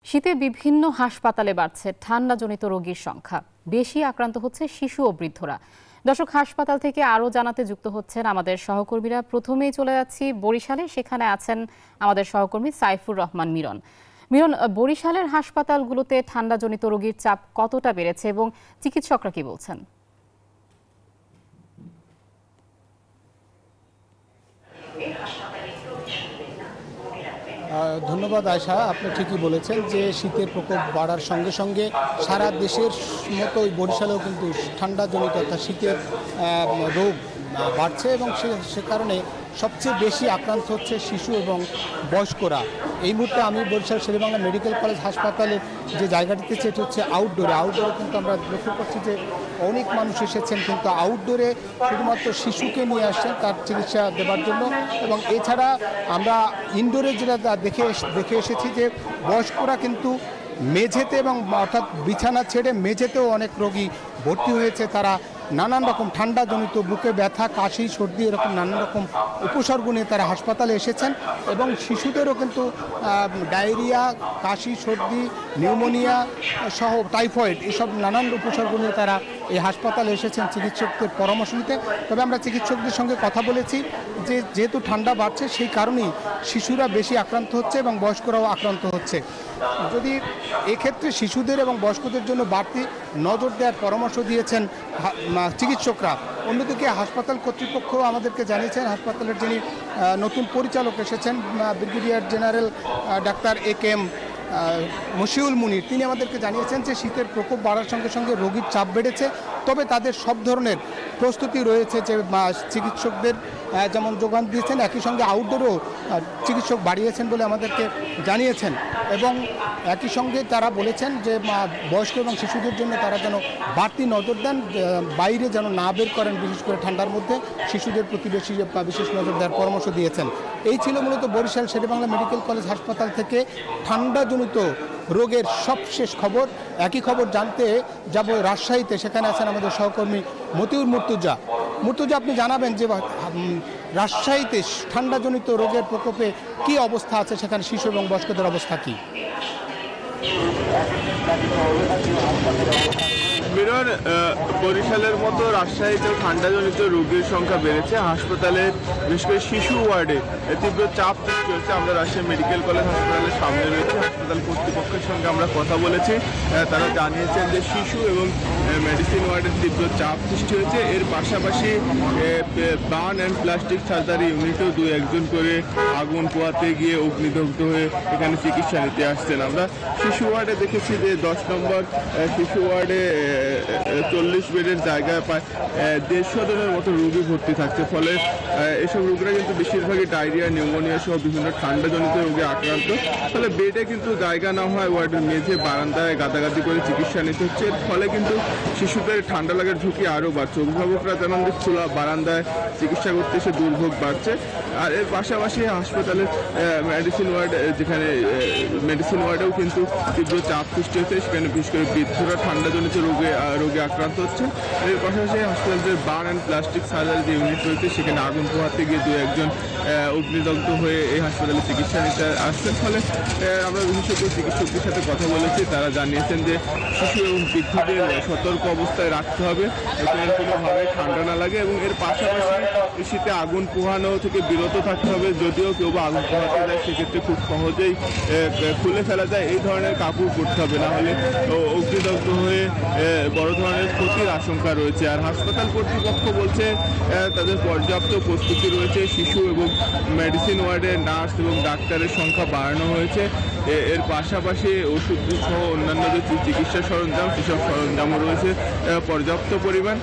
শীতে বিভিন্ন হাসপাতালে বাড়ছে ঠান্ডাজনিত রোগীর সংখ্যা। বেশি আক্রান্ত হচ্ছে শিশু ও বৃদ্ধরা। দর্শক, হাসপাতাল থেকে আরও জানাতে যুক্ত হচ্ছেন আমাদের সহকর্মীরা। প্রথমেই চলে যাচ্ছি বরিশালে, সেখানে আছেন আমাদের সহকর্মী সাইফুর রহমান মিরন। মিরন, বরিশালের হাসপাতালগুলোতে ঠান্ডাজনিত রোগীর চাপ কতটা বেড়েছে এবং চিকিৎসকরা কি বলছেন? ধন্যবাদ আয়শা, আপনি ঠিকই বলেছেন যে শীতের প্রকোপ বাড়ার সঙ্গে সঙ্গে সারা দেশের মতোই বরিশালেও কিন্তু ঠান্ডাজনিত অর্থাৎ শীতের রোগ বাড়ছে এবং সে কারণে সবচেয়ে বেশি আক্রান্ত হচ্ছে শিশু এবং বয়স্করা। এই মুহূর্তে আমি বরিশাল শেরেবাংলা মেডিকেল কলেজ হাসপাতালের যে জায়গাটিতে সেটি হচ্ছে আউটডোরে কিন্তু আমরা লক্ষ্য করছি যে অনেক মানুষ এসেছেন, কিন্তু আউটডোরে শুধুমাত্র শিশুকে নিয়ে আসছেন তার চিকিৎসা দেওয়ার জন্য। এবং এছাড়া আমরা ইনডোরে যেটা দেখে এসেছি যে বয়স্করা কিন্তু মেঝেতে এবং অর্থাৎ বিছানা ছেড়ে মেঝেতেও অনেক রোগী ভর্তি হয়েছে। তারা নানান রকম ঠান্ডাজনিত বুকে ব্যথা, কাশি, সর্দি এরকম নানান রকম উপসর্গ নিয়ে তারা হাসপাতালে এসেছেন। এবং শিশুদেরও কিন্তু ডায়রিয়া, কাশি, সর্দি, নিউমোনিয়া সহ টাইফয়েড এসব নানান উপসর্গ নিয়ে তারা এই হাসপাতালে এসেছেন চিকিৎসকদের পরামর্শ নিতে। তবে আমরা চিকিৎসকদের সঙ্গে কথা বলেছি যে যেহেতু ঠান্ডা বাড়ছে সেই কারণেই শিশুরা বেশি আক্রান্ত হচ্ছে এবং বয়স্করাও আক্রান্ত হচ্ছে। যদি এক্ষেত্রে শিশুদের এবং বয়স্কদের জন্য বাড়তি নজর দেওয়ার পরামর্শ দিয়েছেন চিকিৎসকরা। অন্যদিকে হাসপাতাল কর্তৃপক্ষ আমাদেরকে জানিয়েছেন, হাসপাতালের যিনি নতুন পরিচালক এসেছেন ব্রিগেডিয়ার জেনারেল ডাক্তার এ.কে.এম. মশিউল মুনির, তিনি আমাদেরকে জানিয়েছেন যে শীতের প্রকোপ বাড়ার সঙ্গে সঙ্গে রোগীর চাপ বেড়েছে। তবে তাদের সব ধরনের প্রস্তুতি রয়েছে, যে চিকিৎসকদের যেমন যোগান দিয়েছেন, একই সঙ্গে আউটডোরও চিকিৎসক বাড়িয়েছেন বলে আমাদেরকে জানিয়েছেন। এবং একই সঙ্গে তারা বলেছেন যে বয়স্ক এবং শিশুদের জন্য তারা যেন বাড়তি নজর দেন, বাইরে যেন না বের করেন, বিশেষ করে ঠান্ডার মধ্যে শিশুদের প্রতি বিশেষ নজর দেওয়ার পরামর্শ দিয়েছেন। এই ছিল মূলত বরিশাল শেরেবাংলা মেডিকেল কলেজ হাসপাতাল থেকে ঠান্ডাজনিত রোগের সবশেষ খবর। একই খবর জানতে যাব রাজশাহীতে, সেখানে আছেন আমাদের সহকর্মী মতিউর মুর্তুজা। আপনি জানাবেন যে রাজশাহীতে ঠান্ডাজনিত রোগের প্রকোপে কি অবস্থা আছে, সেখানে শিশু এবং বয়স্কদের অবস্থা কি? মিরন, বরিশালের মতো রাজশাহীতেও ঠান্ডাজনিত রোগীর সংখ্যা বেড়েছে। হাসপাতালে বিশেষ করে শিশু ওয়ার্ডে তীব্র চাপ সৃষ্টি হচ্ছে। আমরা রাজশাহী মেডিকেল কলেজ হাসপাতালের সামনে রয়েছে। হাসপাতাল কর্তৃপক্ষের সঙ্গে আমরা কথা বলেছি, তারা জানিয়েছেন যে শিশু এবং মেডিসিন ওয়ার্ডের তীব্র চাপ সৃষ্টি হয়েছে। এর পাশাপাশি বার্ন অ্যান্ড প্লাস্টিক সার্জারি ইউনিটেও 2-1 করে আগুন পোহাতে গিয়ে অগ্নিদগ্ধ হয়ে এখানে চিকিৎসা নিতে আসছেন। আমরা শিশু ওয়ার্ডে দেখেছি যে 10 নম্বর শিশু ওয়ার্ডে 40 বেডের জায়গায় প্রায় 150 জনের মতো রোগী ভর্তি থাকছে। ফলে এসব রোগীরা কিন্তু বেশিরভাগই ডায়রিয়া, নিউমোনিয়া সহ বিভিন্ন ঠান্ডাজনিত রোগে আক্রান্ত। ফলে বেডে কিন্তু জায়গা না হয় ওয়ার্ডের মেঝে, বারান্দায় গাদাগাদি করে চিকিৎসা নিতে হচ্ছে। এর ফলে কিন্তু শিশুদের ঠান্ডা লাগার ঝুঁকি আরও বাড়ছে। অভিভাবকরা জানান যে খোলা বারান্দায় চিকিৎসা করতে এসে দুর্ভোগ বাড়ছে। আর এর পাশাপাশি হাসপাতালের মেডিসিন ওয়ার্ড, যেখানে মেডিসিন ওয়ার্ডেও কিন্তু তীব্র চাপ সৃষ্টি হচ্ছে। সেখানে বিশেষ করে বৃদ্ধরা ঠান্ডাজনিত রোগে আক্রান্ত হচ্ছে। এর পাশাপাশি হাসপাতালের বার্ন অ্যান্ড প্লাস্টিক সার্জারি যে ইউনিট রয়েছে সেখানে আগুন পোহাতে গিয়ে 2-1 জন অগ্নিদগ্ধ হয়ে এই হাসপাতালে চিকিৎসা নিতে আসছেন। ফলে আমরা বিশেষজ্ঞ চিকিৎসকদের সাথে কথা বলেছি, তারা জানিয়েছেন যে শিশু এবং বৃদ্ধদের সতর্ক অবস্থায় রাখতে হবে, এখানে কোনোভাবে ঠান্ডা না লাগে। এবং এর পাশাপাশি শীতে আগুন পোহানো থেকে বিরত থাকতে হবে। যদিও কেউ বা আগুন পোহাতে যায় সেক্ষেত্রে খুব সহজেই খুলে ফেলা যায়, এই ধরনের কাপড় পরতে হবে, না হলে অগ্নিদগ্ধ হয়ে বড় ধরনের ক্ষতির আশঙ্কা রয়েছে। আর হাসপাতাল কর্তৃপক্ষ বলছে তাদের পর্যাপ্ত প্রস্তুতি রয়েছে। শিশু এবং মেডিসিন ওয়ার্ডে নার্স এবং ডাক্তারের সংখ্যা বাড়ানো হয়েছে। এর পাশাপাশি ওষুধ সহ অন্যান্য যে চিকিৎসা সরঞ্জাম, সেসব সরঞ্জামও রয়েছে পর্যাপ্ত পরিমাণ।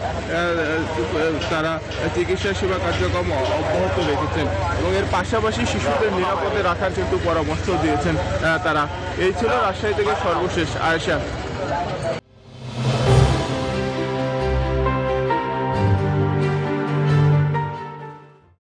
তারা চিকিৎসা সেবা কার্যক্রম অব্যাহত রেখেছেন এবং এর পাশাপাশি শিশুদের নিরাপদে রাখার কিন্তু পরামর্শ দিয়েছেন তারা। এই ছিল রাজশাহী থেকে সর্বশেষ। আয়েশা।